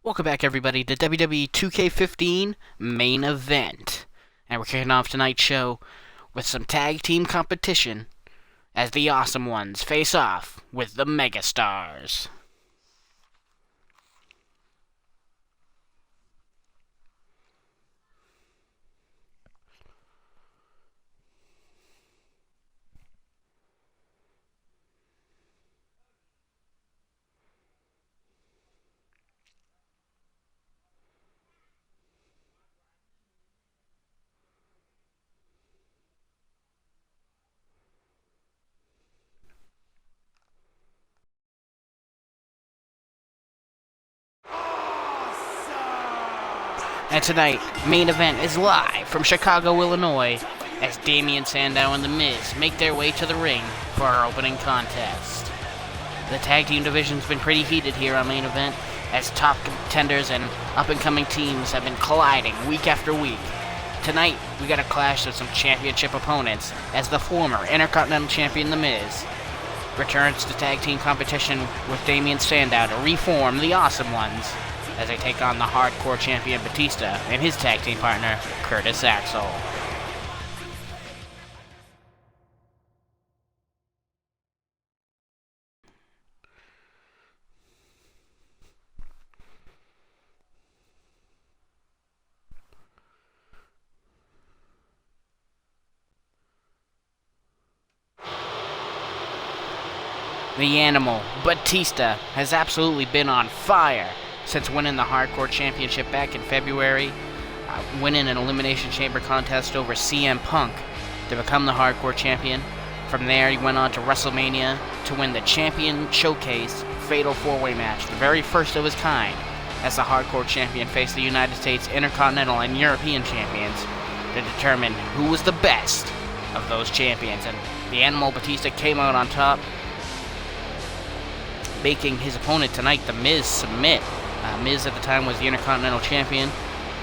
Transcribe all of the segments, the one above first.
Welcome back, everybody, to WWE 2K15 Main Event. And we're kicking off tonight's show with some tag team competition as the Awesome Ones face off with the Megastars. And tonight, Main Event is live from Chicago, Illinois, as Damien Sandow and The Miz make their way to the ring for our opening contest. The tag team division's been pretty heated here on Main Event, as top contenders and up-and-coming teams have been colliding week after week. Tonight, we got a clash of some championship opponents, as the former Intercontinental Champion The Miz returns to tag team competition with Damien Sandow to reform the Awesome Ones, as they take on the Hardcore Champion Batista and his tag team partner, Curtis Axel. The Animal, Batista, has absolutely been on fire since winning the Hardcore Championship back in February, winning an Elimination Chamber contest over CM Punk to become the Hardcore Champion. From there, he went on to WrestleMania to win the Champion Showcase Fatal 4-Way match, the very first of its kind, as the Hardcore Champion faced the United States Intercontinental and European Champions to determine who was the best of those champions. And the Animal Batista came out on top, making his opponent tonight, The Miz, submit. Miz at the time was the Intercontinental Champion,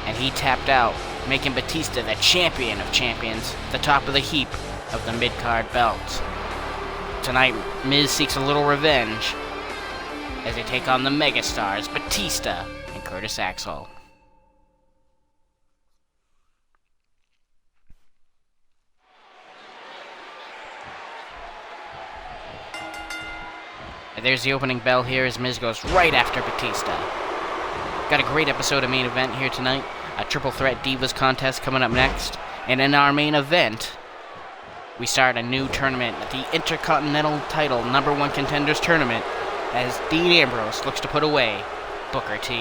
and he tapped out, making Batista the Champion of Champions, the top of the heap of the mid-card belts. Tonight, Miz seeks a little revenge as they take on the Megastars, Batista and Curtis Axel. And there's the opening bell here as Miz goes right after Batista. Got a great episode of Main Event here tonight. A Triple Threat Divas contest coming up next. And in our main event, we start a new tournament, the Intercontinental Title Number 1 Contenders Tournament, as Dean Ambrose looks to put away Booker T.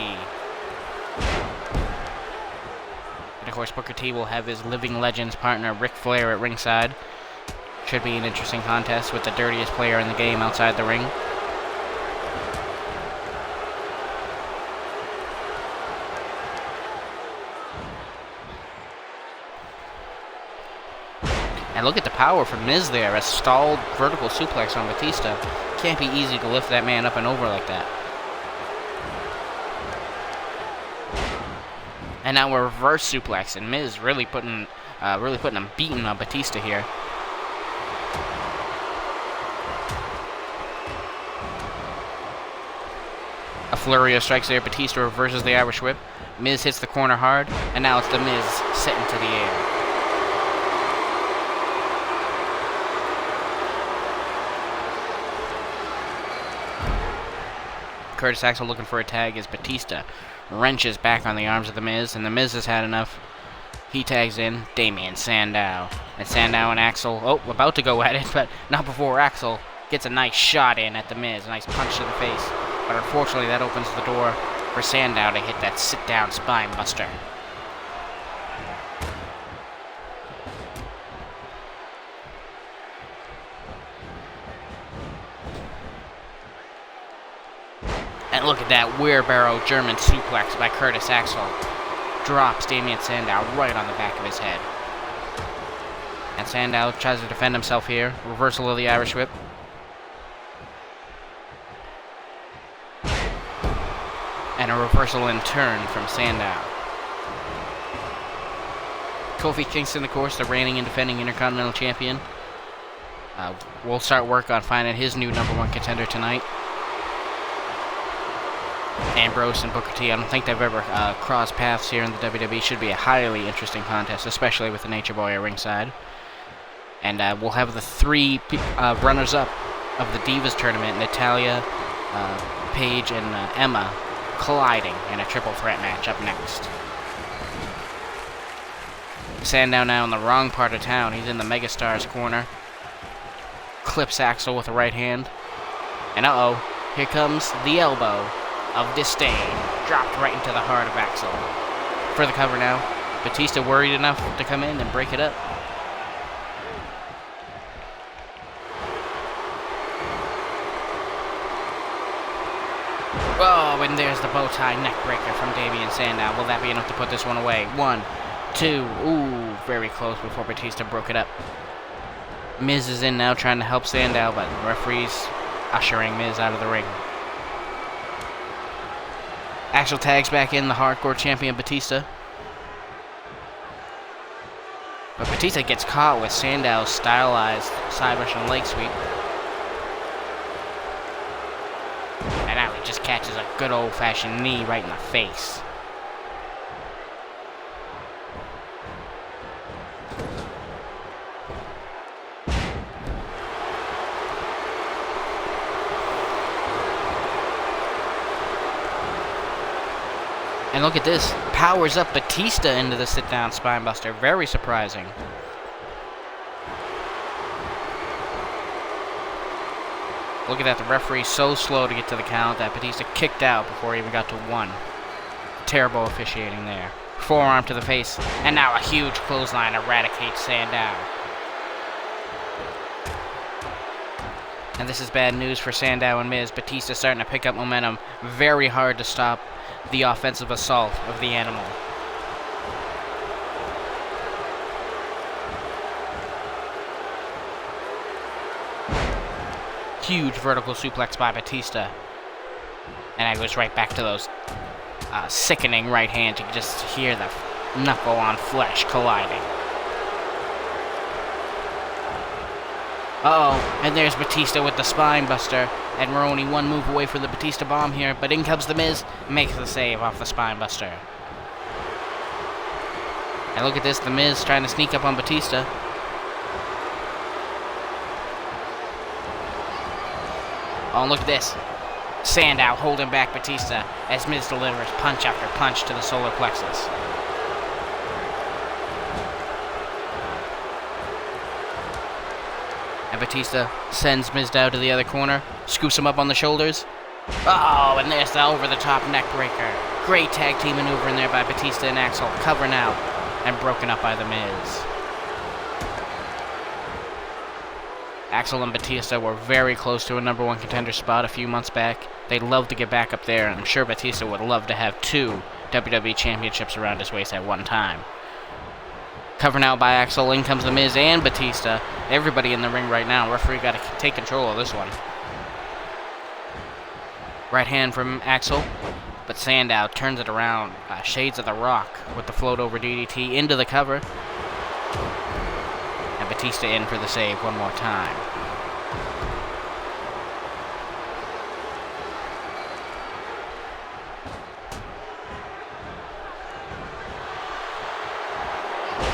And of course, Booker T will have his Living Legends partner Ric Flair at ringside. Should be an interesting contest with the dirtiest player in the game outside the ring. And look at the power from Miz there, a stalled vertical suplex on Batista. Can't be easy to lift that man up and over like that. And now a reverse suplex, and Miz really putting a beating on Batista here. A flurry of strikes there. Batista reverses the Irish Whip. Miz hits the corner hard, and now it's the Miz sitting to the air. Curtis Axel looking for a tag as Batista wrenches back on the arms of The Miz, and The Miz has had enough. He tags in Damien Sandow. And Sandow and Axel, about to go at it, but not before Axel gets a nice shot in at The Miz, a nice punch to the face. But unfortunately, that opens the door for Sandow to hit that sit-down spine buster. And look at that wheelbarrow German suplex by Curtis Axel. Drops Damien Sandow right on the back of his head. And Sandow tries to defend himself here. Reversal of the Irish Whip. And a reversal in turn from Sandow. Kofi Kingston, of course, the reigning and defending Intercontinental Champion. We'll start work on finding his new number 1 contender tonight. Ambrose and Booker T. I don't think they've ever crossed paths here in the WWE. Should be a highly interesting contest, especially with the Nature Boy at ringside. And we'll have the three runners-up of the Divas tournament, Natalya, Paige, and Emma, colliding in a triple threat match up next. Sandow now in the wrong part of town. He's in the Megastar's corner. Clips Axel with a right hand. And here comes the elbow of disdain. Dropped right into the heart of Axel. For the cover now. Batista worried enough to come in and break it up. Oh, and there's the bow tie neck breaker from Damien Sandow. Will that be enough to put this one away? 1, 2, ooh, very close before Batista broke it up. Miz is in now trying to help Sandow, but the referee's ushering Miz out of the ring. Axel tags back in the hardcore champion Batista. But Batista gets caught with Sandow's stylized side Russian leg sweep. And now he just catches a good old-fashioned knee right in the face. And look at this. Powers up Batista into the sit-down spinebuster. Very surprising. Look at that. The referee's so slow to get to the count that Batista kicked out before he even got to 1. Terrible officiating there. Forearm to the face. And now a huge clothesline eradicates Sandow. And this is bad news for Sandow and Miz. Batista starting to pick up momentum. Very hard to stop the offensive assault of the animal. Huge vertical suplex by Batista. And I goes right back to those sickening right hands. You can just hear the knuckle on flesh colliding. And there's Batista with the spine buster. And we're only one move away from the Batista bomb here, but in comes the Miz, makes the save off the spine buster. And look at this, the Miz trying to sneak up on Batista. Oh, and look at this. Sandow holding back Batista as Miz delivers punch after punch to the solar plexus. And Batista sends Miz down to the other corner, scoops him up on the shoulders. Oh, and there's the over-the-top neck breaker. Great tag team maneuver in there by Batista and Axel. Covering out and broken up by the Miz. Axel and Batista were very close to a #1 contender spot a few months back. They'd love to get back up there, and I'm sure Batista would love to have 2 WWE championships around his waist at one time. Covering out by Axel, in comes the Miz and Batista. Everybody in the ring right now. Referee got to take control of this one. Right hand from Axel, but Sandow turns it around. Shades of the Rock with the float over DDT into the cover. And Batista in for the save one more time.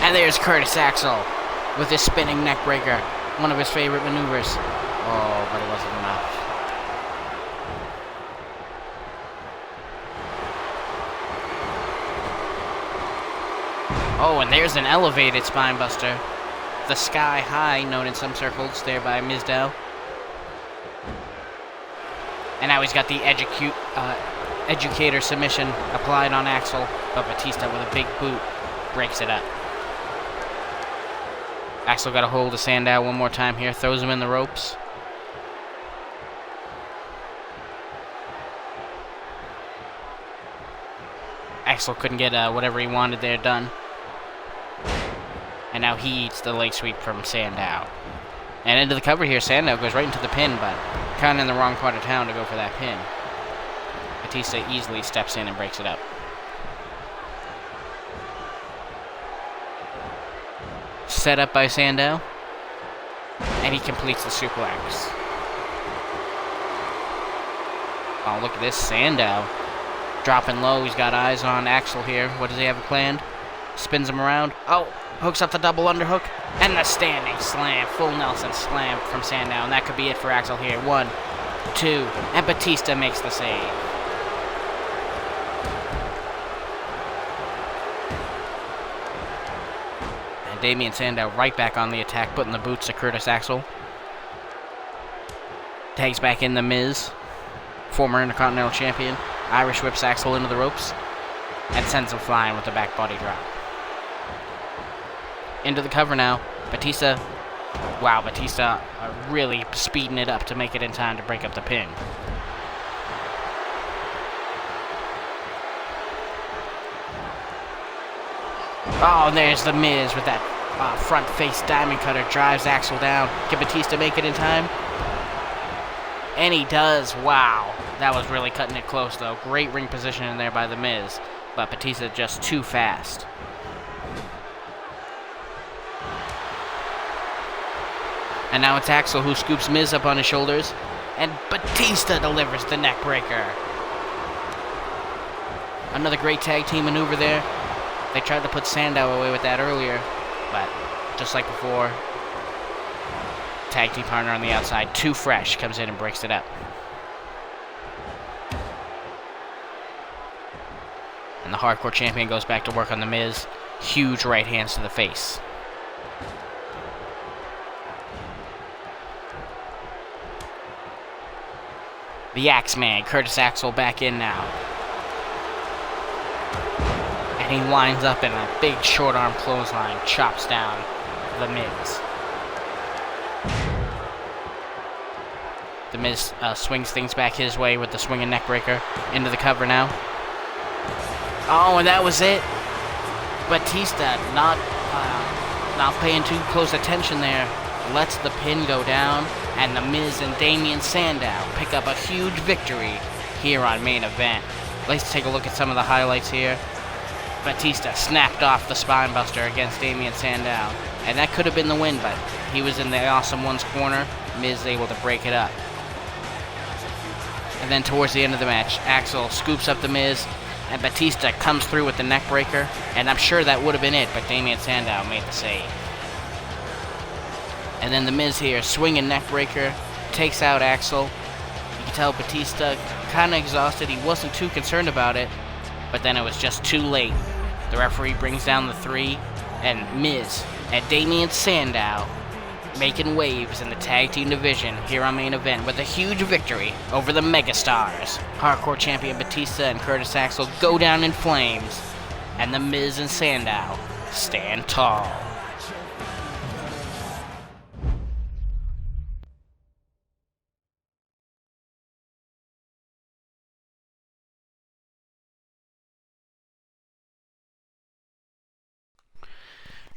And there's Curtis Axel with his spinning neck breaker. One of his favorite maneuvers. Oh, but it wasn't enough. Oh, and there's an elevated spinebuster. The Sky High, known in some circles, there by Mizdow. And now he's got the educator submission applied on Axel, but Batista with a big boot breaks it up. Axel got a hold of Sandow one more time here, throws him in the ropes. Axel couldn't get whatever he wanted there done. And now he eats the leg sweep from Sandow. And into the cover here, Sandow goes right into the pin, but kind of in the wrong part of town to go for that pin. Batista easily steps in and breaks it up. Set up by Sandow. And he completes the suplex. Oh, look at this. Sandow Dropping low, he's got eyes on Axel here. What does he have planned? Spins him around. Oh, hooks up the double underhook. And the standing slam, full Nelson slam from Sandow. And that could be it for Axel here. 1, 2, and Batista makes the save. And Damien Sandow right back on the attack, putting the boots to Curtis Axel. Tags back in the Miz, former Intercontinental Champion. Irish whips Axel into the ropes and sends him flying with the back body drop. Into the cover now. Batista. Wow, Batista really speeding it up to make it in time to break up the pin. Oh, and there's the Miz with that front face diamond cutter. Drives Axel down. Can Batista make it in time? And he does. Wow. That was really cutting it close, though. Great ring position in there by the Miz. But Batista just too fast. And now it's Axel who scoops Miz up on his shoulders. And Batista delivers the neck breaker. Another great tag team maneuver there. They tried to put Sandow away with that earlier. But just like before, tag team partner on the outside, Too Fresh, comes in and breaks it up. And the Hardcore Champion goes back to work on the Miz. Huge right hands to the face. The Axeman, Curtis Axel, back in now. And he winds up in a big short arm clothesline, chops down the Miz. The Miz swings things back his way with the swinging neck breaker. Into the cover now. Oh, and that was it. Batista not paying too close attention there. Lets the pin go down, and the Miz and Damien Sandow pick up a huge victory here on Main Event. Let's take a look at some of the highlights here. Batista snapped off the spinebuster against Damien Sandow, and that could have been the win, but he was in the Awesome One's corner. Miz able to break it up. And then towards the end of the match, Axel scoops up the Miz, and Batista comes through with the neck breaker, and I'm sure that would have been it, but Damien Sandow made the save. And then the Miz here, swinging neck breaker, takes out Axel. You can tell Batista kind of exhausted. He wasn't too concerned about it, but then it was just too late. The referee brings down the 3, and Miz and Damien Sandow making waves in the tag team division here on Main Event with a huge victory over the Megastars. Hardcore Champion Batista and Curtis Axel go down in flames, and the Miz and Sandow stand tall.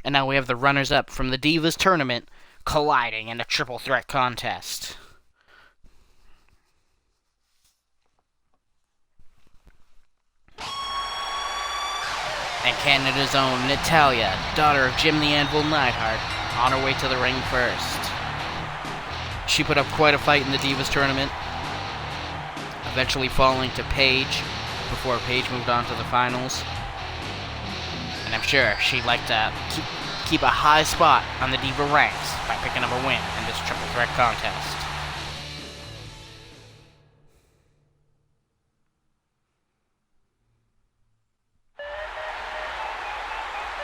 And now we have the runners-up from the Divas Tournament colliding in a triple threat contest. And Canada's own Natalya, daughter of Jim the Anvil Neidhart, on her way to the ring first. She put up quite a fight in the Divas Tournament, eventually falling to Paige before Paige moved on to the finals. And I'm sure she'd like to keep a high spot on the Diva ranks by picking up a win in this triple threat contest.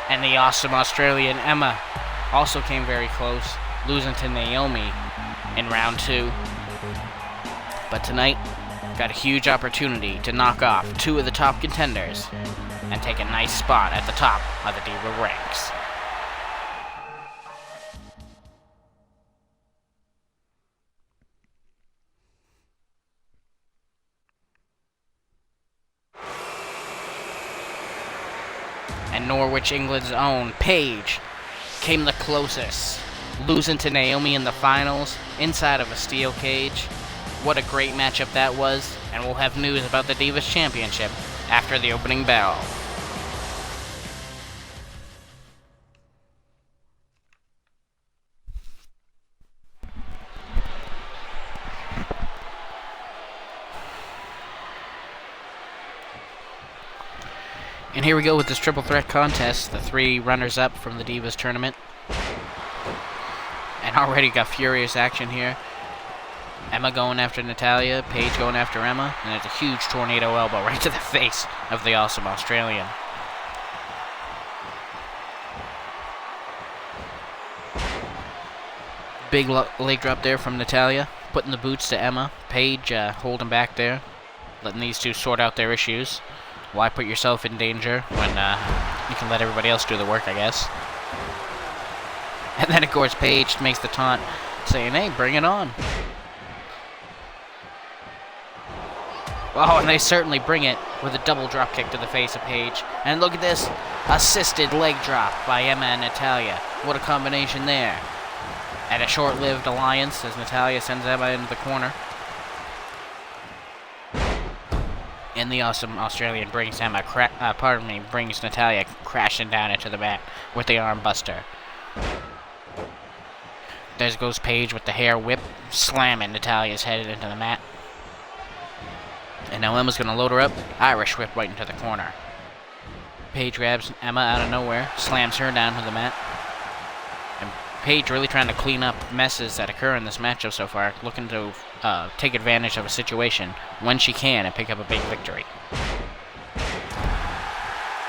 And the awesome Australian Emma also came very close, losing to Naomi in round 2. But tonight, got a huge opportunity to knock off 2 of the top contenders and take a nice spot at the top of the Diva ranks. And Norwich, England's own Paige came the closest, losing to Naomi in the finals inside of a steel cage. What a great matchup that was, and we'll have news about the Divas Championship after the opening bell. And here we go with this triple threat contest, the 3 runners-up from the Divas tournament. And already got furious action here. Emma going after Natalya, Paige going after Emma, and it's a huge tornado elbow right to the face of the awesome Australian. Big leg drop there from Natalya, putting the boots to Emma. Paige holding back there, letting these two sort out their issues. Why put yourself in danger when you can let everybody else do the work, I guess. And then, of course, Paige makes the taunt, saying, hey, bring it on. Oh, and they certainly bring it with a double drop kick to the face of Paige. And look at this, assisted leg drop by Emma and Natalya. What a combination there. And a short-lived alliance as Natalya sends Emma into the corner. And the awesome Australian brings brings Natalya crashing down into the mat with the arm buster. There goes Paige with the hair whip, slamming Natalya's head into the mat. And now Emma's going to load her up, Irish whip right into the corner. Paige grabs Emma out of nowhere, slams her down to the mat. And Paige really trying to clean up messes that occur in this matchup so far, looking to take advantage of a situation when she can and pick up a big victory.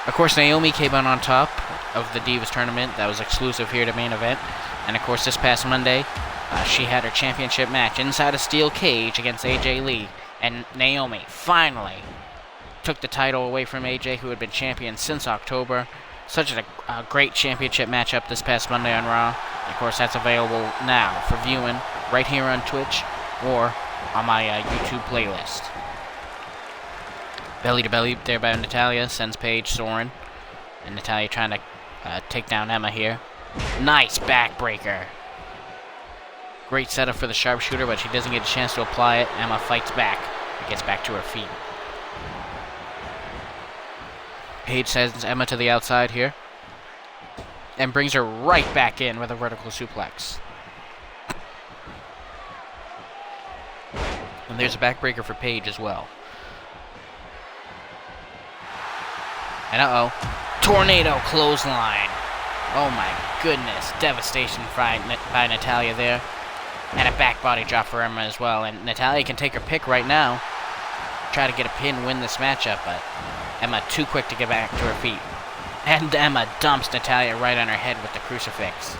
Of course, Naomi came out on top of the Divas tournament that was exclusive here to Main Event. And of course, this past Monday, she had her championship match inside a steel cage against AJ Lee. And Naomi finally took the title away from AJ, who had been champion since October. Such a great championship matchup this past Monday on Raw. Of course, that's available now for viewing right here on Twitch or on my YouTube playlist. Belly to belly there by Natalya, sends Paige soaring. And Natalya trying to take down Emma here. Nice backbreaker. Great setup for the sharpshooter, but she doesn't get a chance to apply it. Emma fights back and gets back to her feet. Paige sends Emma to the outside here and brings her right back in with a vertical suplex. And there's a backbreaker for Paige as well. And tornado clothesline. Oh my goodness, devastation by Natalya there. And a back body drop for Emma as well. And Natalya can take her pick right now. Try to get a pin, win this matchup, but Emma too quick to get back to her feet. And Emma dumps Natalya right on her head with the crucifix.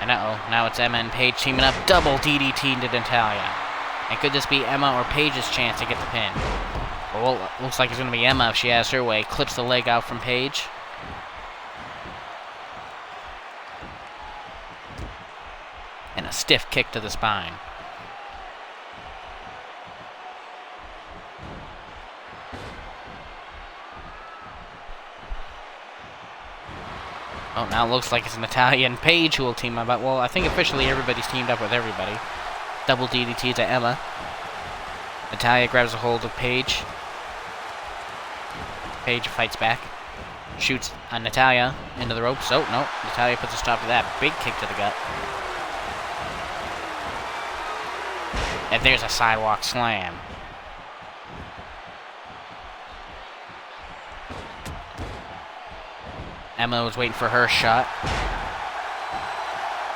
And now it's Emma and Paige teaming up. Double DDT to Natalya. And could this be Emma or Paige's chance to get the pin? Well, looks like it's going to be Emma if she has her way. Clips the leg out from Paige. And a stiff kick to the spine. Oh, now it looks like it's Natalya and Paige who will team up. Well, I think officially everybody's teamed up with everybody. Double DDT to Emma. Natalya grabs a hold of Paige. Paige fights back. Shoots Natalya into the ropes. Oh, no. Natalya puts a stop to that. Big kick to the gut. And there's a sidewalk slam. Emma was waiting for her shot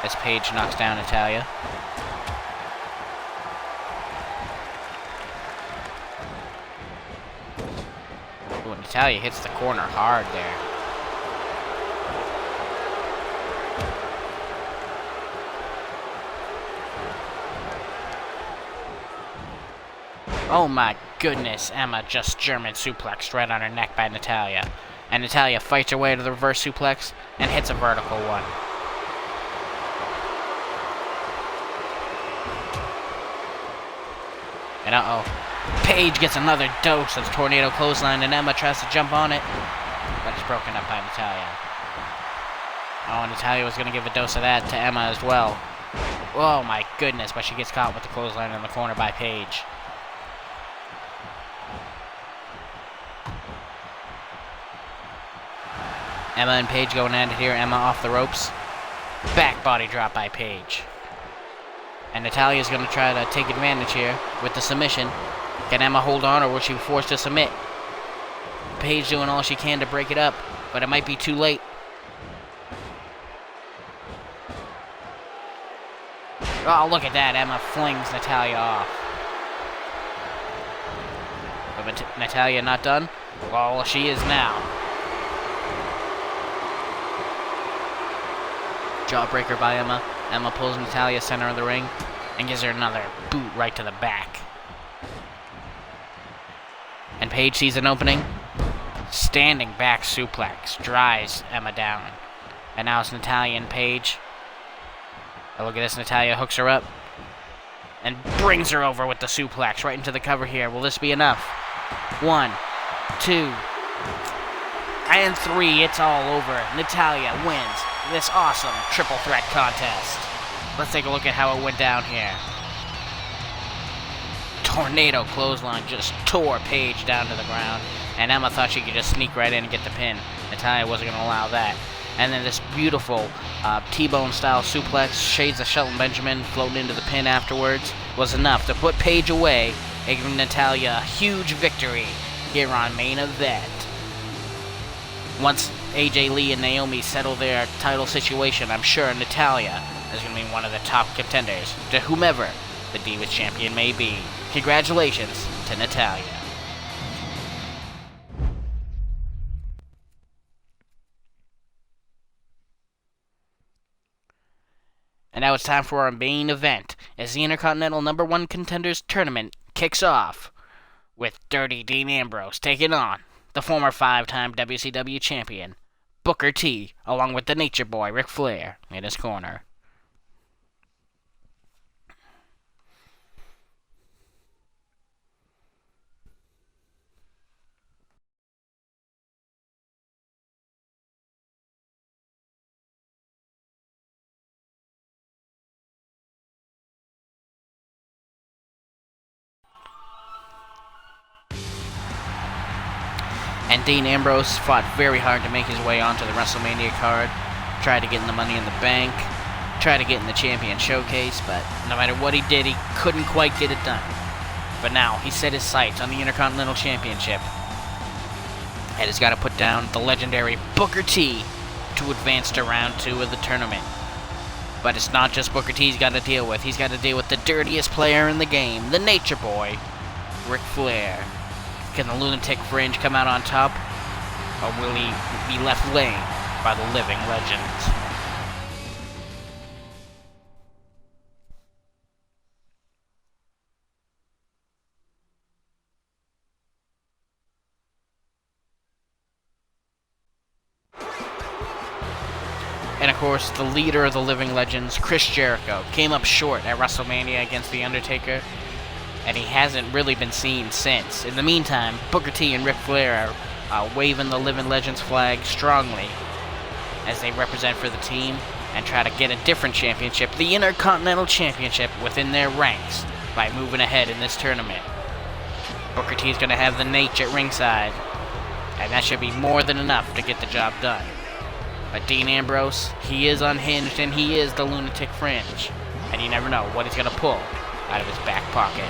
as Paige knocks down Natalya. Ooh, Natalya hits the corner hard there. Oh my goodness, Emma just German suplexed right on her neck by Natalya. And Natalya fights her way to the reverse suplex and hits a vertical one. And Paige gets another dose of tornado clothesline, and Emma tries to jump on it, but it's broken up by Natalya. Oh, and Natalya was going to give a dose of that to Emma as well. Oh my goodness, but she gets caught with the clothesline in the corner by Paige. Emma and Paige going at it here. Emma off the ropes. Back body drop by Paige. And Natalya's going to try to take advantage here with the submission. Can Emma hold on, or will she be forced to submit? Paige doing all she can to break it up, but it might be too late. Oh, look at that. Emma flings Natalya off. But Natalya not done? Well, she is now. Jawbreaker by Emma. Emma pulls Natalya center of the ring and gives her another boot right to the back. And Paige sees an opening. Standing back suplex drives Emma down. And now it's Natalya and Paige. And look at this, Natalya hooks her up and brings her over with the suplex right into the cover here. Will this be enough? 1, 2, and 3. It's all over. Natalya wins this awesome triple threat contest. Let's take a look at how it went down here. Tornado clothesline just tore Paige down to the ground, and Emma thought she could just sneak right in and get the pin. Natalya wasn't going to allow that. And then this beautiful T-bone style suplex, shades of Shelton Benjamin floating into the pin afterwards, was enough to put Paige away and give Natalya a huge victory here on Main Event. Once AJ Lee and Naomi settle their title situation, I'm sure Natalya is going to be one of the top contenders to whomever the Divas Champion may be. Congratulations to Natalya. And now it's time for our main event as the Intercontinental #1 Contenders Tournament kicks off with Dirty Dean Ambrose taking on the former 5-time WCW champion, Booker T, along with the Nature Boy, Ric Flair, in his corner. And Dean Ambrose fought very hard to make his way onto the WrestleMania card. Tried to get in the Money in the Bank. Tried to get in the Champion Showcase, but no matter what he did, he couldn't quite get it done. But now, he set his sights on the Intercontinental Championship. And has got to put down the legendary Booker T to advance to round 2 of the tournament. But it's not just Booker T he's got to deal with. He's got to deal with the dirtiest player in the game, the Nature Boy, Ric Flair. Can the Lunatic Fringe come out on top, or will he be left laying by the living legends? And of course, the leader of the living legends, Chris Jericho, came up short at WrestleMania against The Undertaker, and he hasn't really been seen since. In the meantime, Booker T and Ric Flair are waving the Living Legends flag strongly as they represent for the team and try to get a different championship, the Intercontinental Championship, within their ranks by moving ahead in this tournament. Booker T is going to have the Nate at ringside, and that should be more than enough to get the job done. But Dean Ambrose, he is unhinged and he is the Lunatic Fringe, and you never know what he's going to pull out of his back pocket.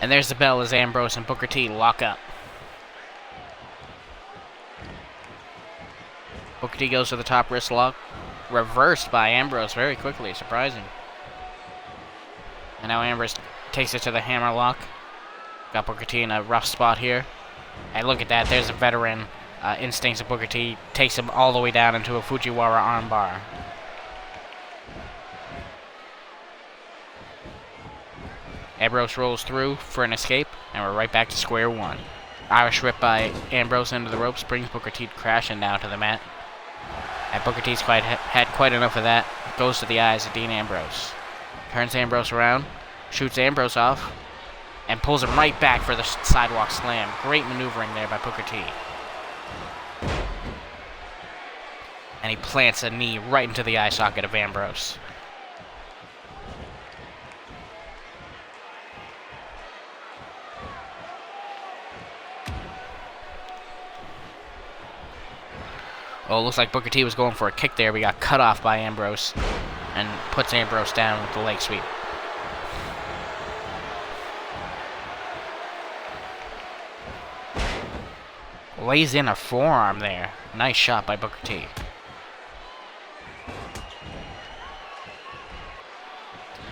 And there's the bell as Ambrose and Booker T lock up. Booker T goes to the top wrist lock. Reversed by Ambrose very quickly, surprising. And now Ambrose takes it to the hammer lock. Got Booker T in a rough spot here. And look at that, there's a veteran instincts of Booker T. Takes him all the way down into a Fujiwara armbar. Ambrose rolls through for an escape, and we're right back to square one. Irish whip by Ambrose into the ropes brings Booker T crashing down to the mat. And Booker T's had quite enough of that. Goes to the eyes of Dean Ambrose. Turns Ambrose around, shoots Ambrose off, and pulls him right back for the sidewalk slam. Great maneuvering there by Booker T. And he plants a knee right into the eye socket of Ambrose. Oh, it looks like Booker T was going for a kick there, but he got cut off by Ambrose and puts Ambrose down with the leg sweep. Lays in a forearm there. Nice shot by Booker T.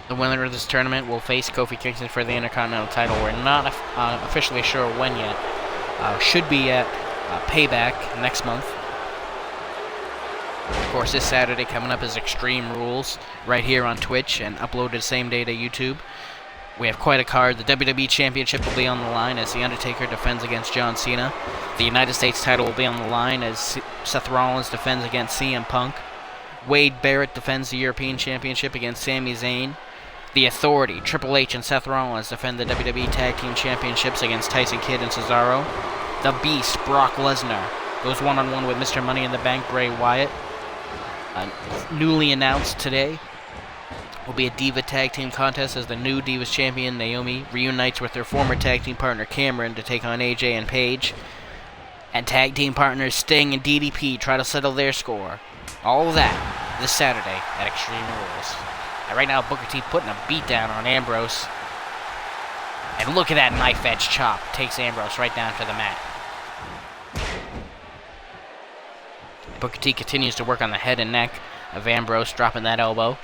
The winner of this tournament will face Kofi Kingston for the Intercontinental title. We're not officially sure when yet. Should be at Payback next month. Of course, this Saturday coming up is Extreme Rules right here on Twitch and uploaded same day to YouTube. We have quite a card. The WWE Championship will be on the line as The Undertaker defends against John Cena. The United States title will be on the line as Seth Rollins defends against CM Punk. Wade Barrett defends the European Championship against Sami Zayn. The Authority, Triple H and Seth Rollins defend the WWE Tag Team Championships against Tyson Kidd and Cesaro. The Beast, Brock Lesnar, goes one-on-one with Mr. Money in the Bank, Bray Wyatt. Newly announced today will be a Diva Tag Team contest as the new Divas Champion, Naomi, reunites with her former tag team partner, Cameron, to take on AJ and Paige. And tag team partners Sting and DDP try to settle their score. All of that this Saturday at Extreme Rules. And right now, Booker T putting a beat down on Ambrose. And look at that knife edge chop. Takes Ambrose right down to the mat. Booker T continues to work on the head and neck of Ambrose, dropping that elbow.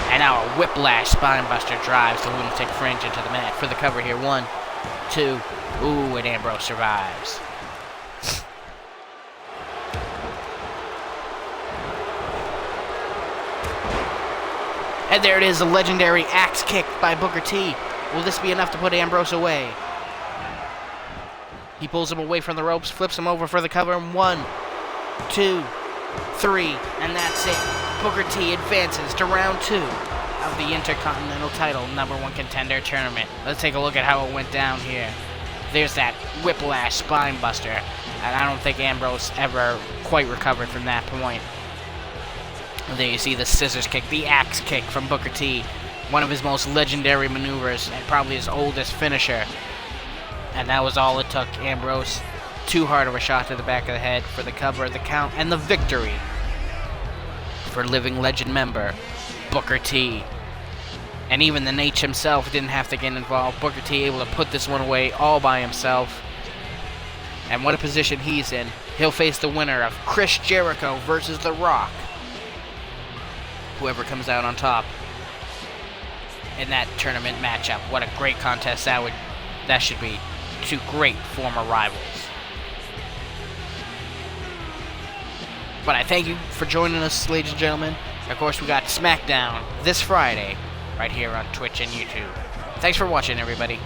And now a whiplash spinebuster drives the lunatic fringe into the mat for the cover here. 1, 2. Ooh, and Ambrose survives. And there it is, a legendary axe kick by Booker T. Will this be enough to put Ambrose away? He pulls him away from the ropes, flips him over for the cover. 1, 2, 3, and that's it. Booker T advances to round 2 of the Intercontinental title #1 Contender tournament. Let's take a look at how it went down here. There's that whiplash spinebuster, and I don't think Ambrose ever quite recovered from that point. And there you see the scissors kick, the axe kick from Booker T, one of his most legendary maneuvers and probably his oldest finisher. And that was all it took. Ambrose, too hard of a shot to the back of the head for the cover, the count, and the victory for Living Legend member Booker T. And even the Nate himself didn't have to get involved. Booker T able to put this one away all by himself. And what a position he's in. He'll face the winner of Chris Jericho versus The Rock. Whoever comes out on top in that tournament matchup. What a great contest that should be. Two great former rivals. But I thank you for joining us, ladies and gentlemen. Of course, we got SmackDown this Friday right here on Twitch and YouTube. Thanks for watching, everybody.